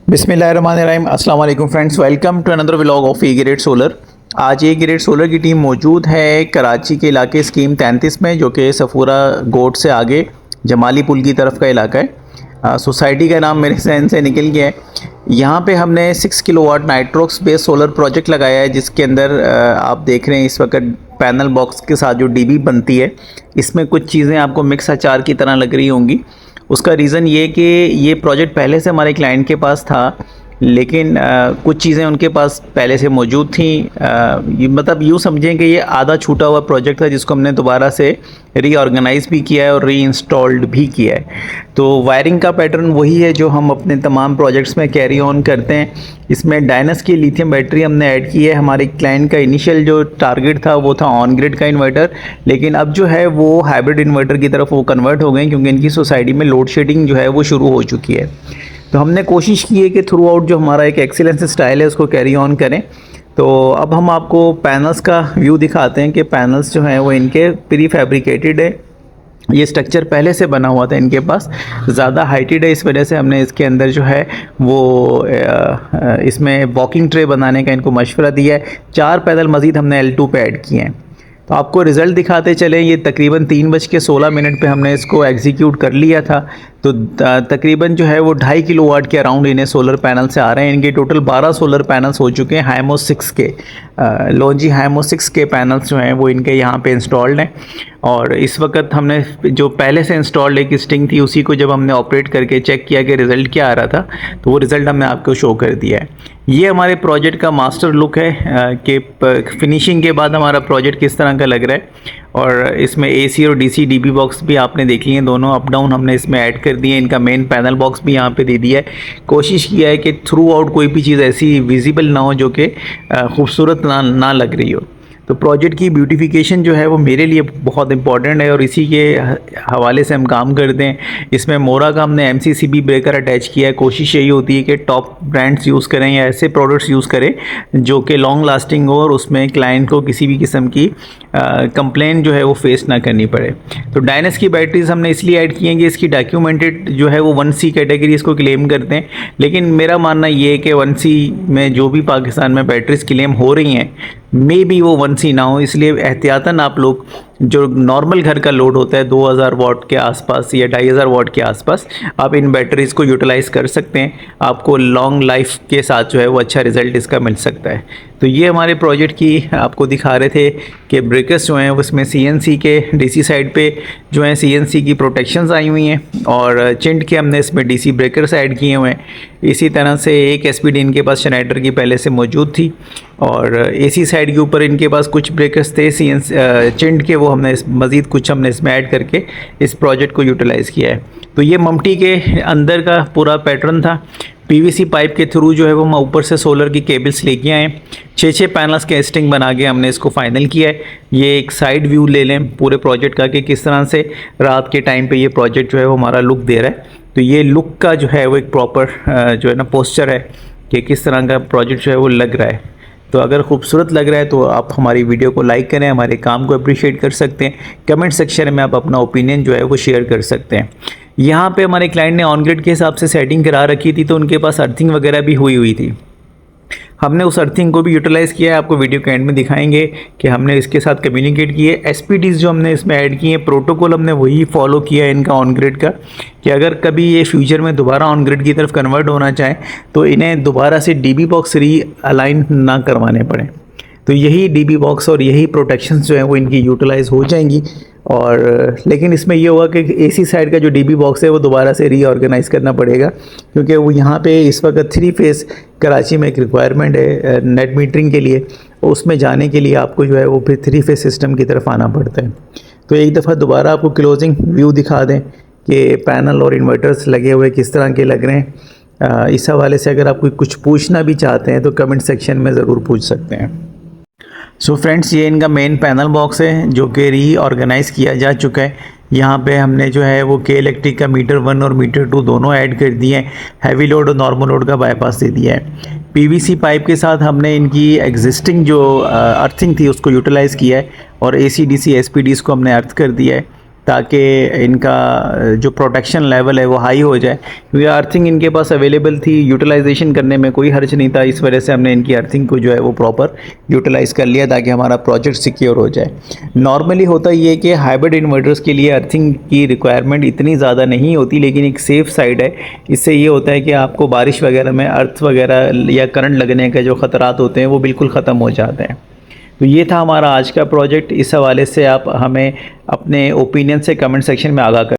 बिस्मिल्लाहिर्रहमानिर्रहीम। अस्सलाम वालेकुम friends, welcome to another vlog of A Grade Solar. आज ए ग्रेड सोलर की टीम मौजूद है कराची के इलाके स्कीम 33 में, जो कि सफूरा गोट से आगे जमाली पुल की तरफ का इलाका है। सोसाइटी का नाम मेरे जहन से निकल गया है। यहाँ पे हमने 6 kilowatt Nitrox based solar project लगाया है, जिसके अंदर आप देख रहे हैं इस वक्त पैनल बॉक्स के साथ जो डीबी बनती है, इसमें कुछ चीज़ें आपको मिक्स अचार की तरह लग रही होंगी। उसका रीज़न ये कि ये प्रोजेक्ट पहले से हमारे क्लाइंट के पास था, लेकिन कुछ चीज़ें उनके पास पहले से मौजूद थी। ये मतलब यूँ समझें कि ये आधा छूटा हुआ प्रोजेक्ट था, जिसको हमने दोबारा से रीऑर्गेनाइज़ भी किया है और रीइंस्टॉल्ड भी किया है। तो वायरिंग का पैटर्न वही है जो हम अपने तमाम प्रोजेक्ट्स में कैरी ऑन करते हैं। इसमें डायनस की लिथियम बैटरी हमने ऐड की है। हमारे क्लाइंट का इनिशियल जो टारगेट था वो था ऑन ग्रिड का इन्वर्टर, लेकिन अब जो है वो हाइब्रिड इन्वर्टर की तरफ वो कन्वर्ट हो गए, क्योंकि इनकी सोसाइटी में लोड शेडिंग जो है वो शुरू हो चुकी है। तो हमने कोशिश की है कि थ्रू आउट जो हमारा एक एक्सीलेंस स्टाइल है उसको कैरी ऑन करें। तो अब हम आपको पैनल्स का व्यू दिखाते हैं कि पैनल्स जो हैं वो इनके प्री फैब्रिकेटेड है। ये स्ट्रक्चर पहले से बना हुआ था, इनके पास ज़्यादा हाइटेड है, इस वजह से हमने इसके अंदर जो है वो इसमें वॉकिंग ट्रे बनाने का इनको मशवरा दिया है। 4 पैनल मज़ीद हमने L2 पे ऐड किए हैं। तो आपको रिज़ल्ट दिखाते चलें। ये तकरीबन 3:16 पे हमने इसको एग्जीक्यूट कर लिया था। तो तकरीबन जो है वो 2.5 किलोवाट के अराउंड इन्हें सोलर पैनल से आ रहे हैं। इनके टोटल 12 सोलर पैनल्स हो चुके हैं। हाइमो 6 के लॉन्जी हाइमो 6 के पैनल्स जो हैं वो इनके यहाँ पे इंस्टॉल्ड हैं। और इस वक्त हमने जो पहले से इंस्टॉल्ड एक स्टिंग थी, उसी को जब हमने ऑपरेट करके चेक किया कि रिज़ल्ट क्या आ रहा था, तो वो रिज़ल्ट हमने आपको शो कर दिया है। ये हमारे प्रोजेक्ट का मास्टर लुक है कि फिनिशिंग के बाद हमारा प्रोजेक्ट किस तरह का लग रहा है। और इसमें AC और DC DB बॉक्स भी आपने देख लिए, दोनों अप डाउन हमने इसमें ऐड कर दिए। इनका मेन पैनल बॉक्स भी यहाँ पे दे दिया है। कोशिश किया है कि थ्रू आउट कोई भी चीज़ ऐसी विजिबल ना हो जो कि खूबसूरत ना लग रही हो। तो प्रोजेक्ट की ब्यूटिफिकेशन जो है वो मेरे लिए बहुत इंपॉर्टेंट है और इसी के हवाले से हम काम करते हैं। इसमें मोरा का हमने MCCB ब्रेकर अटैच किया है। कोशिश यही होती है कि टॉप ब्रांड्स यूज़ करें या ऐसे प्रोडक्ट्स यूज़ करें जो कि लॉन्ग लास्टिंग हो और उसमें क्लाइंट को किसी भी किस्म की कंप्लेन जो है वो फेस ना करनी पड़े। तो डायनस की बैटरीज हमने इसलिए ऐड की हैं कि इसकी डॉक्यूमेंटेड जो है वो 1C कैटेगरी इसको क्लेम करते हैं, लेकिन मेरा मानना ये है कि 1C में जो भी पाकिस्तान में बैटरीज क्लेम हो रही हैं मे बी वो 1C ना हो, इसलिए एहतियातन आप लोग जो नॉर्मल घर का लोड होता है 2000 वाट के आसपास या 2500 वाट के आसपास, आप इन बैटरीज़ को यूटिलाइज़ कर सकते हैं। आपको लॉन्ग लाइफ के साथ जो है वो अच्छा रिज़ल्ट इसका मिल सकता है। तो ये हमारे प्रोजेक्ट की आपको दिखा रहे थे कि ब्रेकर्स जो हैं उसमें CNC के DC साइड पे जो हैं CNC की प्रोटेक्शंस आई हुई हैं और चिंट के हमने इसमें DC ब्रेकर्स ऐड किए हुए हैं। इसी तरह से एक SPD इनके पास शनाइडर की पहले से मौजूद थी और AC साइड के ऊपर इनके पास कुछ ब्रेकर्स थे चिंट के, वो हमने मज़ीद कुछ हमने इसमें ऐड करके इस प्रोजेक्ट को यूटिलाइज़ किया है। तो ये ममटी के अंदर का पूरा पैटर्न था। PVC पाइप के थ्रू जो है वो हम ऊपर से सोलर की केबल्स लेके आए। 6 पैनल्स के स्टिंग बना के हमने इसको फाइनल किया है। ये एक साइड व्यू ले लें पूरे प्रोजेक्ट का कि किस तरह से रात के टाइम पे ये प्रोजेक्ट जो है वो हमारा लुक दे रहा है। तो ये लुक का जो है वो एक प्रॉपर जो है ना पोस्चर है कि किस तरह का प्रोजेक्ट जो है वो लग रहा है। तो अगर खूबसूरत लग रहा है तो आप हमारी वीडियो को लाइक करें, हमारे काम को अप्रिशिएट कर सकते हैं। कमेंट सेक्शन में आप अपना ओपिनियन जो है वो शेयर कर सकते हैं। यहाँ पे हमारे क्लाइंट ने ऑन ग्रिड के हिसाब से सेटिंग करा रखी थी, तो उनके पास अर्थिंग वगैरह भी हुई थी। हमने उस अर्थिंग को भी यूटिलाइज़ किया है। आपको वीडियो के एंड में दिखाएंगे कि हमने इसके साथ कम्युनिकेट किए। SPDs जो हमने इसमें ऐड किए हैं, प्रोटोकॉल हमने वही फॉलो किया है इनका ऑन ग्रिड का, कि अगर कभी ये फ्यूचर में दोबारा ऑन ग्रिड की तरफ कन्वर्ट होना चाहें तो इन्हें दोबारा से DB बॉक्स रीअलाइन ना करवाने पड़े। तो यही DB बॉक्स और यही प्रोटेक्शंस जो हैं वो इनकी यूटिलाइज़ हो जाएंगी। और लेकिन इसमें ये होगा कि AC साइड का जो DB बॉक्स है वो दोबारा से रीऑर्गेनाइज़ करना पड़ेगा, क्योंकि वो यहाँ पे इस वक्त 3 फेज़ कराची में एक रिक्वायरमेंट है नेट मीटरिंग के लिए। उसमें जाने के लिए आपको जो है वो फिर 3 फेज़ सिस्टम की तरफ आना पड़ता है। तो एक दफ़ा दोबारा आपको क्लोजिंग व्यू दिखा दें कि पैनल और इन्वर्टर्स लगे हुए किस तरह के लग रहे हैं। इस हवाले से अगर आप कुछ पूछना भी चाहते हैं तो कमेंट सेक्शन में ज़रूर पूछ सकते हैं। सो फ्रेंड्स, ये इनका मेन पैनल बॉक्स है जो कि रीऑर्गेनाइज़ किया जा चुका है। यहाँ पे हमने जो है वो के इलेक्ट्रिक का मीटर 1 और मीटर 2 दोनों ऐड कर दिए हैं। हैवी लोड और नॉर्मल लोड का बाईपास दे दिया है। PVC पाइप के साथ हमने इनकी एग्जिस्टिंग जो अर्थिंग थी उसको यूटिलाइज़ किया है और AC DC SPDs को हमने अर्थ कर दिया है। ताकि इनका जो प्रोटेक्शन लेवल है वो हाई हो जाए, क्योंकि अर्थिंग इनके पास अवेलेबल थी, यूटिलाइजेशन करने में कोई हर्ज नहीं था। इस वजह से हमने इनकी अर्थिंग को जो है वो प्रॉपर यूटिलाइज़ कर लिया ताकि हमारा प्रोजेक्ट सिक्योर हो जाए। नॉर्मली होता ये है कि हाइब्रिड इन्वर्टर्स के लिए अर्थिंग की रिक्वायरमेंट इतनी ज़्यादा नहीं होती, लेकिन एक सेफ़ साइड है। इससे ये होता है कि आपको बारिश वगैरह में अर्थ वगैरह या करंट लगने के जो ख़तरात होते हैं वो बिल्कुल ख़त्म हो जाते हैं। तो ये था हमारा आज का प्रोजेक्ट। इस हवाले से आप हमें अपने ओपिनियन से कमेंट सेक्शन में आगाह करें।